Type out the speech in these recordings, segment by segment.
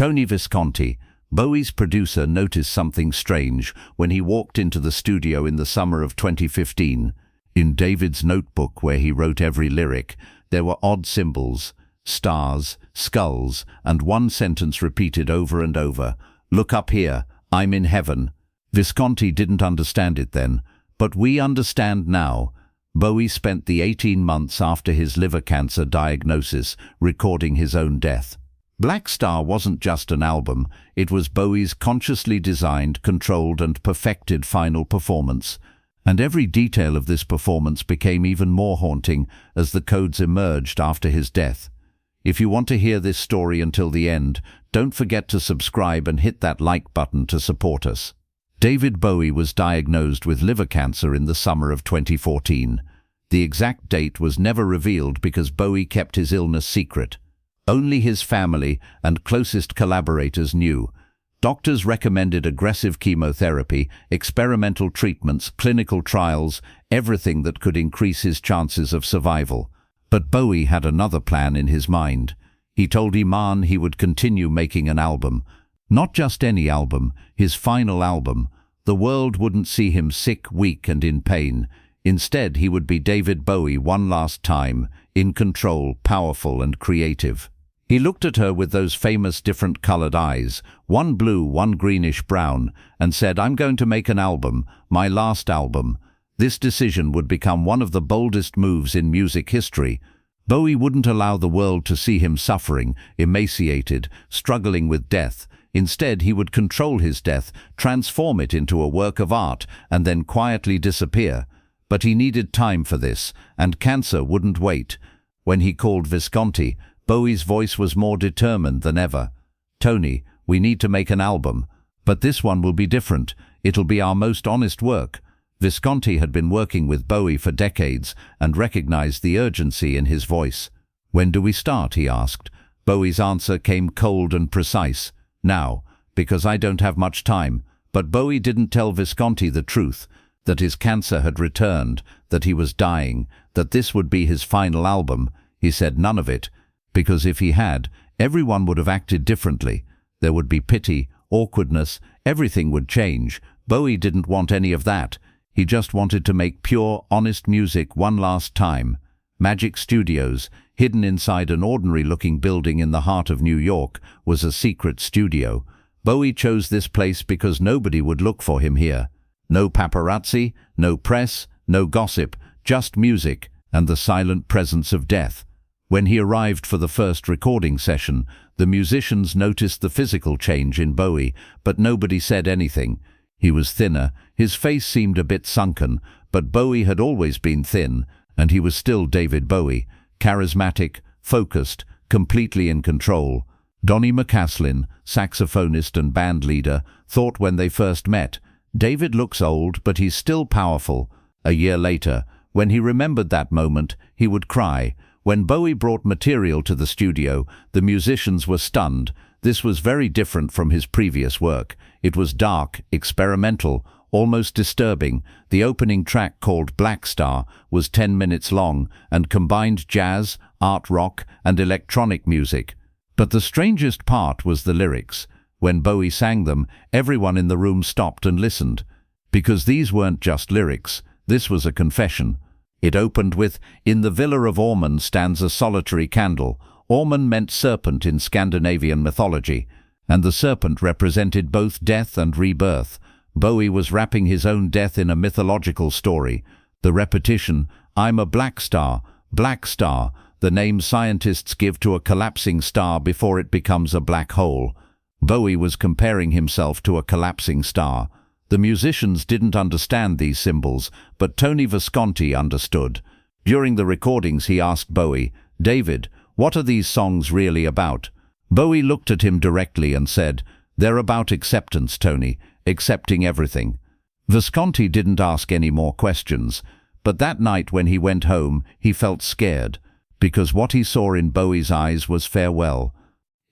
Tony Visconti, Bowie's producer, noticed something strange when he walked into the studio in the summer of 2015. In David's notebook where he wrote every lyric, there were odd symbols, stars, skulls, and one sentence repeated over and over: "Look up here, I'm in heaven." Visconti didn't understand it then, but we understand now. Bowie spent the 18 months after his liver cancer diagnosis recording his own death. Blackstar wasn't just an album, it was Bowie's consciously designed, controlled and perfected final performance. And every detail of this performance became even more haunting as the codes emerged after his death. If you want to hear this story until the end, don't forget to subscribe and hit that like button to support us. David Bowie was diagnosed with liver cancer in the summer of 2014. The exact date was never revealed because Bowie kept his illness secret. Only his family and closest collaborators knew. Doctors recommended aggressive chemotherapy, experimental treatments, clinical trials, everything that could increase his chances of survival. But Bowie had another plan in his mind. He told Iman he would continue making an album. Not just any album, his final album. The world wouldn't see him sick, weak and in pain. Instead, he would be David Bowie one last time, in control, powerful and creative. He looked at her with those famous different-colored eyes, one blue, one greenish-brown, and said, "I'm going to make an album, my last album." This decision would become one of the boldest moves in music history. Bowie wouldn't allow the world to see him suffering, emaciated, struggling with death. Instead, he would control his death, transform it into a work of art, and then quietly disappear. But he needed time for this, and cancer wouldn't wait. When he called Visconti, Bowie's voice was more determined than ever. "Tony, we need to make an album. But this one will be different. It'll be our most honest work." Visconti had been working with Bowie for decades and recognized the urgency in his voice. "When do we start?" he asked. Bowie's answer came cold and precise. "Now, because I don't have much time." But Bowie didn't tell Visconti the truth, that his cancer had returned, that he was dying, that this would be his final album. He said none of it. Because if he had, everyone would have acted differently. There would be pity, awkwardness, everything would change. Bowie didn't want any of that. He just wanted to make pure, honest music one last time. Magic Studios, hidden inside an ordinary-looking building in the heart of New York, was a secret studio. Bowie chose this place because nobody would look for him here. No paparazzi, no press, no gossip, just music and the silent presence of death. When he arrived for the first recording session, the musicians noticed the physical change in Bowie, but nobody said anything. He was thinner, his face seemed a bit sunken, but Bowie had always been thin, and he was still David Bowie, charismatic, focused, completely in control. Donnie McCaslin, saxophonist and band leader, thought when they first met, "David looks old, but he's still powerful." A year later, when he remembered that moment, he would cry. When Bowie brought material to the studio, the musicians were stunned. This was very different from his previous work. It was dark, experimental, almost disturbing. The opening track, called Blackstar, was 10 minutes long and combined jazz, art rock, and electronic music. But the strangest part was the lyrics. When Bowie sang them, everyone in the room stopped and listened. Because these weren't just lyrics, this was a confession. It opened with, "In the villa of Ormond stands a solitary candle." Ormond meant serpent in Scandinavian mythology, and the serpent represented both death and rebirth. Bowie was wrapping his own death in a mythological story. The repetition, "I'm a black star, black star," the name scientists give to a collapsing star before it becomes a black hole. Bowie was comparing himself to a collapsing star. The musicians didn't understand these symbols, but Tony Visconti understood. During the recordings he asked Bowie, "David, what are these songs really about?" Bowie looked at him directly and said, "They're about acceptance, Tony, accepting everything." Visconti didn't ask any more questions, but that night when he went home, he felt scared, because what he saw in Bowie's eyes was farewell.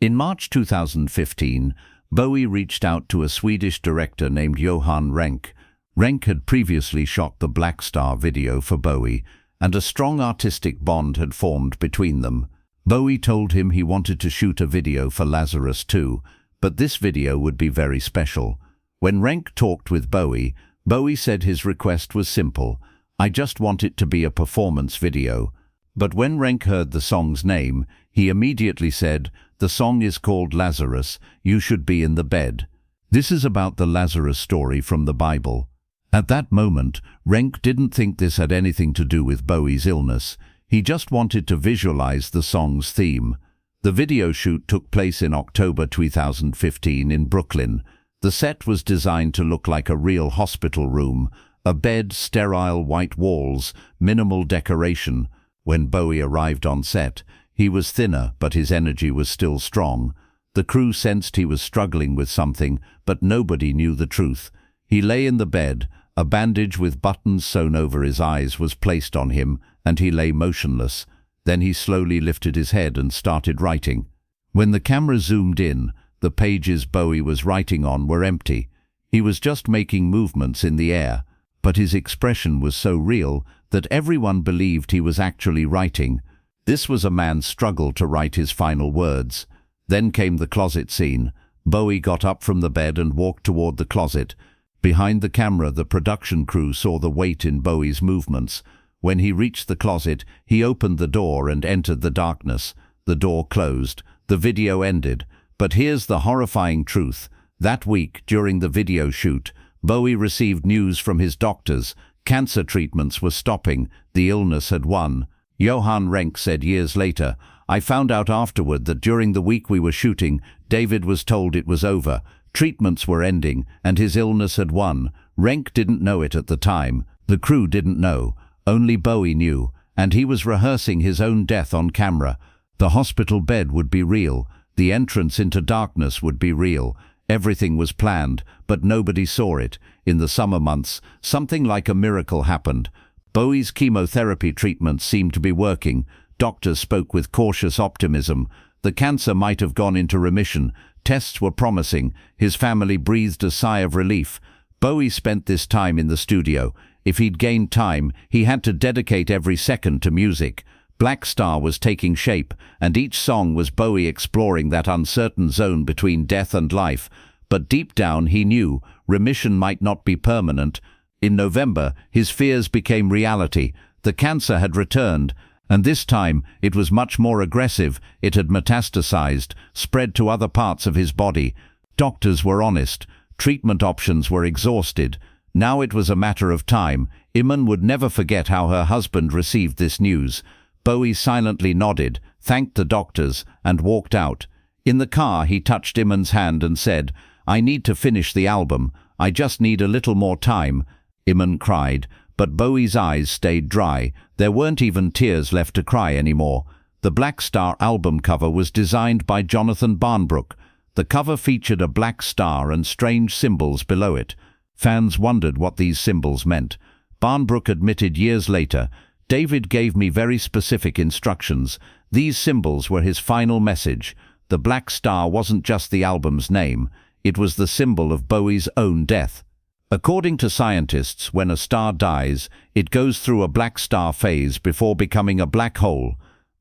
In March 2015, Bowie reached out to a Swedish director named Johan Renck. Renck had previously shot the Blackstar video for Bowie, and a strong artistic bond had formed between them. Bowie told him he wanted to shoot a video for Lazarus too, but this video would be very special. When Renck talked with Bowie, Bowie said his request was simple: "I just want it to be a performance video." But when Renck heard the song's name, he immediately said, "The song is called Lazarus, you should be in the bed." This is about the Lazarus story from the Bible. At that moment, Renck didn't think this had anything to do with Bowie's illness. He just wanted to visualize the song's theme. The video shoot took place in October 2015 in Brooklyn. The set was designed to look like a real hospital room: a bed, sterile white walls, minimal decoration. When Bowie arrived on set, he was thinner, but his energy was still strong. The crew sensed he was struggling with something, but nobody knew the truth. He lay in the bed. A bandage with buttons sewn over his eyes was placed on him, and he lay motionless. Then he slowly lifted his head and started writing. When the camera zoomed in, the pages Bowie was writing on were empty. He was just making movements in the air, but his expression was so real that everyone believed he was actually writing. This was a man's struggle to write his final words. Then came the closet scene. Bowie got up from the bed and walked toward the closet. Behind the camera, the production crew saw the weight in Bowie's movements. When he reached the closet, he opened the door and entered the darkness. The door closed. The video ended. But here's the horrifying truth. That week, during the video shoot, Bowie received news from his doctors. Cancer treatments were stopping. The illness had won. Johann Renck said years later, "I found out afterward that during the week we were shooting, David was told it was over. Treatments were ending, and his illness had won. Renck didn't know it at the time. The crew didn't know. Only Bowie knew, and he was rehearsing his own death on camera. The hospital bed would be real. The entrance into darkness would be real. Everything was planned, but nobody saw it. In the summer months, something like a miracle happened. Bowie's chemotherapy treatments seemed to be working. Doctors spoke with cautious optimism. The cancer might have gone into remission. Tests were promising. His family breathed a sigh of relief. Bowie spent this time in the studio. If he'd gained time, he had to dedicate every second to music. Blackstar was taking shape, and each song was Bowie exploring that uncertain zone between death and life. But deep down he knew remission might not be permanent. In November, his fears became reality. The cancer had returned, and this time it was much more aggressive. It had metastasized, spread to other parts of his body. Doctors were honest. Treatment options were exhausted. Now it was a matter of time. Iman would never forget how her husband received this news. Bowie silently nodded, thanked the doctors, and walked out. In the car, he touched Iman's hand and said, "I need to finish the album. I just need a little more time." Iman cried, but Bowie's eyes stayed dry. There weren't even tears left to cry anymore. The Blackstar album cover was designed by Jonathan Barnbrook. The cover featured a black star and strange symbols below it. Fans wondered what these symbols meant. Barnbrook admitted years later, "David gave me very specific instructions. These symbols were his final message." The black star wasn't just the album's name. It was the symbol of Bowie's own death. According to scientists, when a star dies, it goes through a black star phase before becoming a black hole.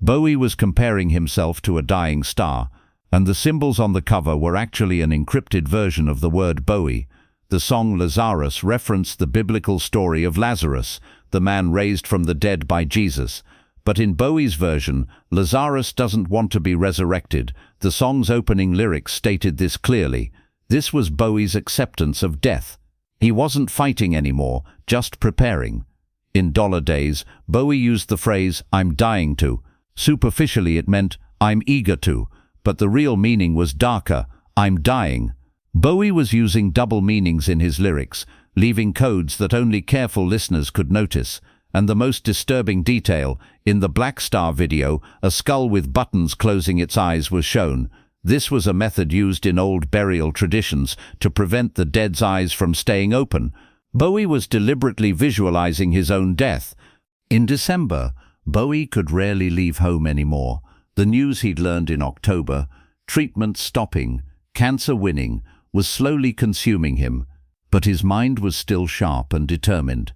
Bowie was comparing himself to a dying star, and the symbols on the cover were actually an encrypted version of the word Bowie. The song Lazarus referenced the biblical story of Lazarus, the man raised from the dead by Jesus. But in Bowie's version, Lazarus doesn't want to be resurrected. The song's opening lyrics stated this clearly. This was Bowie's acceptance of death. He wasn't fighting anymore, just preparing. In Dollar Days, Bowie used the phrase, "I'm dying to." Superficially it meant, "I'm eager to," but the real meaning was darker, "I'm dying." Bowie was using double meanings in his lyrics, leaving codes that only careful listeners could notice. And the most disturbing detail, in the Blackstar video, a skull with buttons closing its eyes was shown. This was a method used in old burial traditions to prevent the dead's eyes from staying open. Bowie was deliberately visualizing his own death. In December, Bowie could rarely leave home anymore. The news he'd learned in October, treatment stopping, cancer winning, was slowly consuming him. But his mind was still sharp and determined.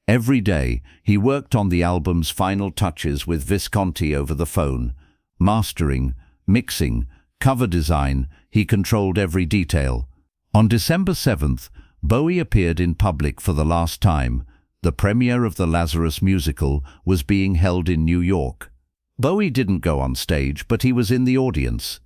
Every day, he worked on the album's final touches with Visconti over the phone. mastering, mixing, cover design. He controlled every detail. On December 7th, Bowie appeared in public for the last time. The premiere of the Lazarus musical was being held in New York. Bowie didn't go on stage, but he was in the audience.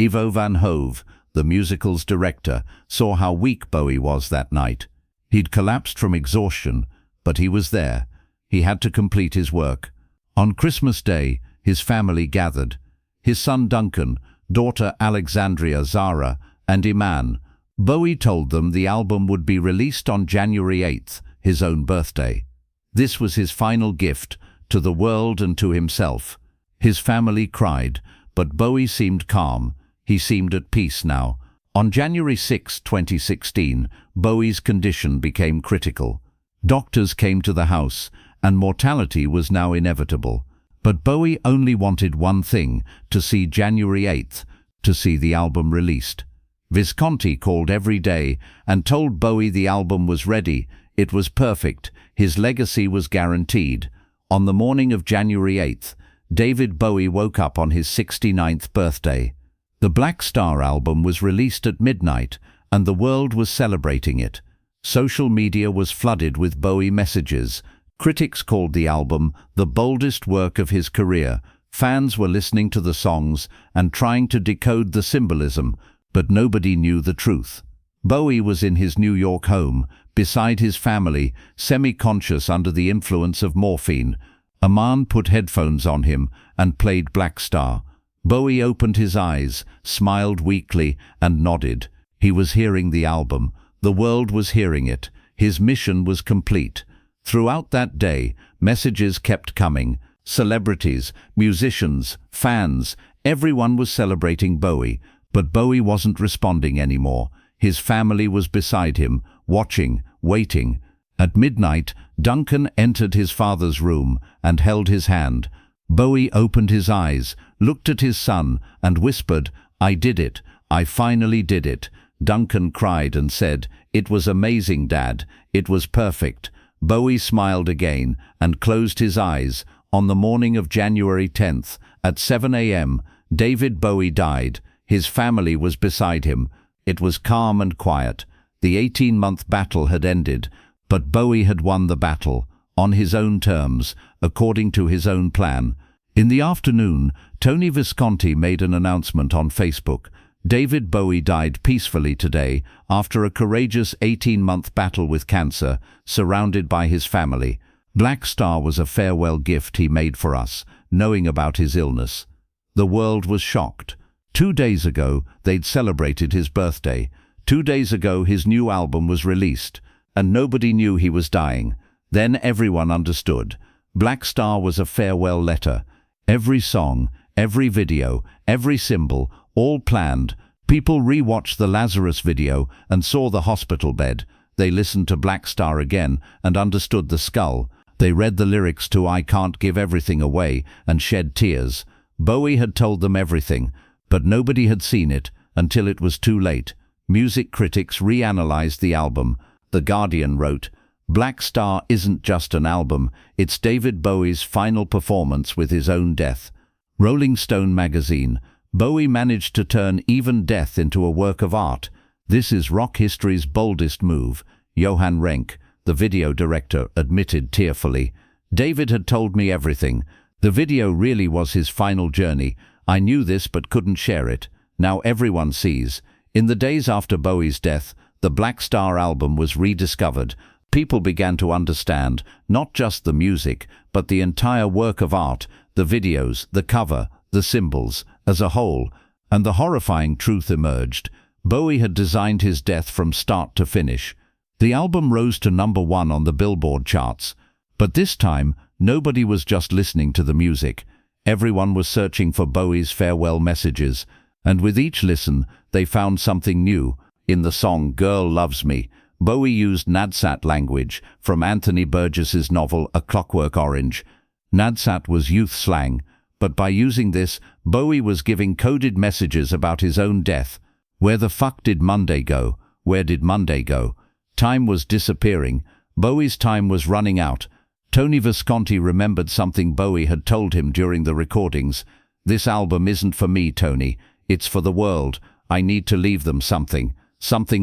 Ivo van Hove, the musical's director, saw how weak Bowie was that night. He'd collapsed from exhaustion, but he was there. He had to complete his work. On Christmas Day, his family gathered. His son Duncan, daughter Alexandria Zara, and Iman. Bowie told them the album would be released on January 8th, his own birthday. This was his final gift to the world and to himself. His family cried, but Bowie seemed calm. He seemed at peace now. On January 6, 2016, Bowie's condition became critical. Doctors came to the house, and mortality was now inevitable. But Bowie only wanted one thing, to see January 8th, to see the album released. Visconti called every day and told Bowie the album was ready. It was perfect. His legacy was guaranteed. On the morning of January 8th, David Bowie woke up on his 69th birthday. The Blackstar album was released at midnight, and the world was celebrating it. Social media was flooded with Bowie messages. Critics called the album the boldest work of his career. Fans were listening to the songs and trying to decode the symbolism, but nobody knew the truth. Bowie was in his New York home, beside his family, semi-conscious under the influence of morphine. A man put headphones on him and played Blackstar. Bowie opened his eyes, smiled weakly, and nodded. He was hearing the album. The world was hearing it. His mission was complete. Throughout that day, messages kept coming. Celebrities, musicians, fans, everyone was celebrating Bowie. But Bowie wasn't responding anymore. His family was beside him, watching, waiting. At midnight, Duncan entered his father's room and held his hand. Bowie opened his eyes, looked at his son, and whispered, "I did it. I finally did it." Duncan cried and said, "It was amazing, Dad. It was perfect." Bowie smiled again and closed his eyes. On the morning of January 10th, at 7 a.m., David Bowie died. His family was beside him. It was calm and quiet. The 18-month battle had ended, but Bowie had won the battle, on his own terms, according to his own plan. In the afternoon, Tony Visconti made an announcement on Facebook. David Bowie died peacefully today after a courageous 18-month battle with cancer, surrounded by his family. Blackstar was a farewell gift he made for us, knowing about his illness. The world was shocked. 2 days ago, they'd celebrated his birthday. 2 days ago, his new album was released, and nobody knew he was dying. Then everyone understood. Blackstar was a farewell letter. Every song, every video, every symbol, all planned. People re-watched the Lazarus video and saw the hospital bed. They listened to Blackstar again and understood the skull. They read the lyrics to "I Can't Give Everything Away" and shed tears. Bowie had told them everything, but nobody had seen it until it was too late. Music critics reanalyzed the album. The Guardian wrote, "Blackstar isn't just an album, it's David Bowie's final performance with his own death." Rolling Stone magazine, "Bowie managed to turn even death into a work of art. This is rock history's boldest move." Johan Renck, the video director, admitted tearfully, "David had told me everything. The video really was his final journey. I knew this but couldn't share it. Now everyone sees." In the days after Bowie's death, the Blackstar album was rediscovered. People began to understand not just the music, but the entire work of art, the videos, the cover, the symbols, as a whole. And the horrifying truth emerged. Bowie had designed his death from start to finish. The album rose to #1 on the Billboard charts. But this time, nobody was just listening to the music. Everyone was searching for Bowie's farewell messages. And with each listen, they found something new. In the song "Girl Loves Me," Bowie used Nadsat language from Anthony Burgess's novel A Clockwork Orange. Nadsat was youth slang, but by using this, Bowie was giving coded messages about his own death. Where the fuck did Monday go? Where did Monday go? Time was disappearing. Bowie's time was running out. Tony Visconti remembered something Bowie had told him during the recordings. "This album isn't for me, Tony. It's for the world. I need to leave them something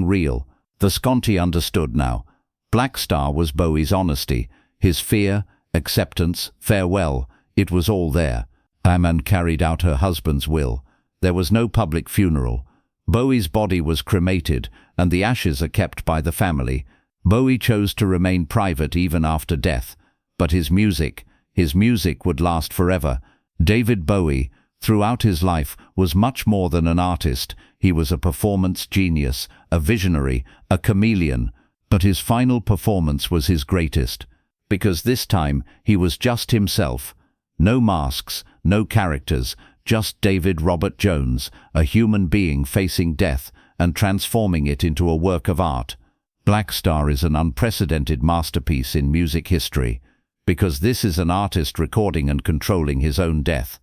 real." Visconti understood now. Blackstar was Bowie's honesty, his fear, acceptance, farewell. It was all there. Aman carried out her husband's will. There was no public funeral. Bowie's body was cremated, and the ashes are kept by the family. Bowie chose to remain private even after death. But his music would last forever. David Bowie, throughout his life, was much more than an artist. He was a performance genius, a visionary, a chameleon. But his final performance was his greatest. Because this time, he was just himself. No masks, no characters, just David Robert Jones, a human being facing death and transforming it into a work of art. Blackstar is an unprecedented masterpiece in music history, because this is an artist recording and controlling his own death.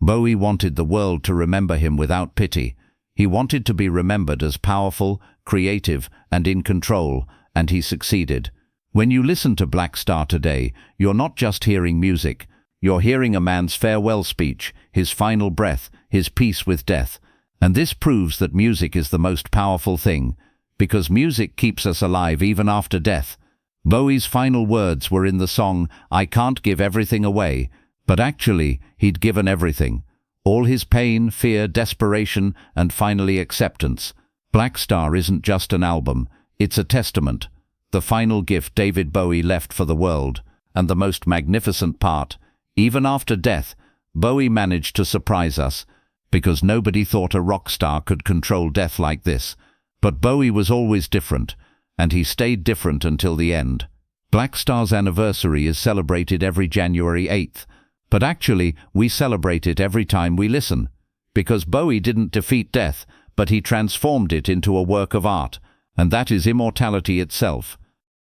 Bowie wanted the world to remember him without pity. He wanted to be remembered as powerful, creative, and in control, and he succeeded. When you listen to Blackstar today, you're not just hearing music. You're hearing a man's farewell speech, his final breath, his peace with death. And this proves that music is the most powerful thing, because music keeps us alive even after death. Bowie's final words were in the song, "I can't give everything away," but actually, he'd given everything. All his pain, fear, desperation, and finally acceptance. Blackstar isn't just an album, it's a testament. The final gift David Bowie left for the world. And the most magnificent part, even after death, Bowie managed to surprise us, because nobody thought a rock star could control death like this. But Bowie was always different, and he stayed different until the end. Blackstar's anniversary is celebrated every January 8th, but actually we celebrate it every time we listen, because Bowie didn't defeat death, but he transformed it into a work of art, and that is immortality itself.